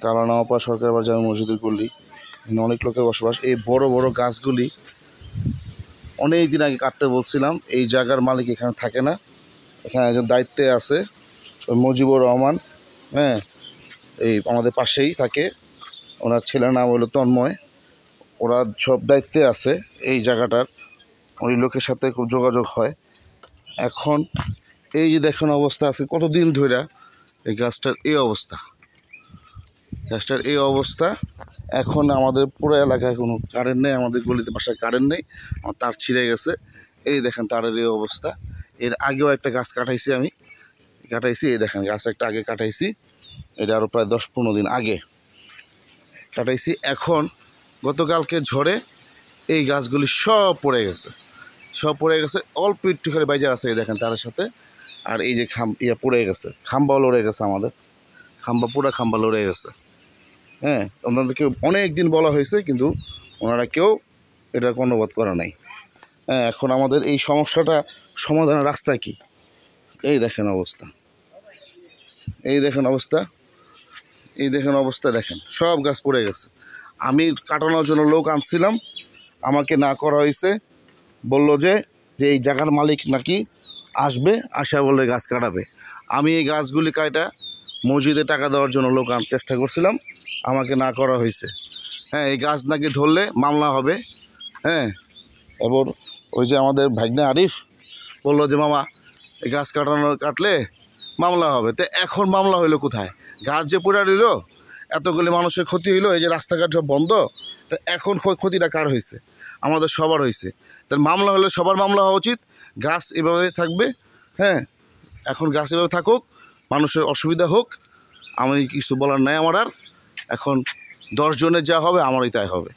কালানাওয়াপাড়া সরকারি জামে মসজিদের গলি, এখানে অনেক লোকের বসবাস। এই বড় বড় গাছগুলি অনেক দিন আগে কাটতে বলছিলাম। এই জায়গার মালিক এখানে থাকে না, এখানে একজন দায়িত্বে আছে মুজিবুর রহমান। হ্যাঁ, এই আমাদের পাশেই থাকে, ওনার ছেলের নাম হলো তন্ময়। ওরা সব দায়িত্বে আছে এই জায়গাটার, ওই লোকের সাথে খুব যোগাযোগ হয়। এখন এই যে দেখুন অবস্থা আছে, কতদিন ধরে এই গাছটার এই অবস্থা, গাছটার এই অবস্থা। এখন আমাদের পুরো এলাকায় কোনো কারেন্ট নেই, আমাদের গলিতে বাসায় কারেন্ট নেই, আমার তার ছিঁড়ে গেছে। এই দেখেন তারের এই অবস্থা। এর আগেও একটা গাছ কাটাইছি, আমি কাটাইছি, এই দেখেন গাছ একটা আগে কাটাইছি, এটা আরও প্রায় 10-15 দিন আগে কাটাইছি। এখন গতকালকে ঝড়ে এই গাছগুলি সব পড়ে গেছে, সব পড়ে গেছে, অল্প একটু করে বাইজা আছে, এই দেখেন তারের সাথে। আর এই যে পড়ে গেছে, খাম্বাও লড়ে গেছে, আমাদের পুরা খাম্বা লড়ে গেছে। হ্যাঁ, ওনাদেরকে অনেক দিন বলা হয়েছে, কিন্তু ওনারা কেউ এটা কর্ণপাত করা নাই। হ্যাঁ, এখন আমাদের এই সমস্যাটা সমাধানের রাস্তা কি? এই দেখেন অবস্থা, এই দেখেন অবস্থা, এই দেখেন অবস্থা, দেখেন সব গাছ পড়ে গেছে। আমি কাটানোর জন্য লোক আনছিলাম, আমাকে না করা হয়েছে, বলল যে এই জায়গার মালিক নাকি আসবে, আসা বলে গাছ কাটাবে। আমি এই গাছগুলি কাটা মসজিদে টাকা দেওয়ার জন্য লোক আনার চেষ্টা করছিলাম, আমাকে না করা হয়েছে। হ্যাঁ, এই গাছ নাকি ধরলে মামলা হবে। হ্যাঁ, এবার ওই যে আমাদের ভাগ্নে আরিফ বললো যে মামা এই গাছ কাটলে মামলা হবে। তো এখন মামলা হইলো কোথায়? গাছ যে পুরা দিল, এতগুলি মানুষের ক্ষতি হইলো, এই যে রাস্তাঘাট সব বন্ধ, তো এখন ক্ষতিটা কার হয়েছে? আমাদের সবার হয়েছে। তার মামলা হলে সবার মামলা হওয়া উচিত। গাছ এভাবে থাকবে। হ্যাঁ, এখন গাছ এভাবে থাকুক, মানুষের অসুবিধা হোক, আমি কিছু বলার নাই আমার আর। এখন 10 জনের যা হবে আমারই তাই হবে।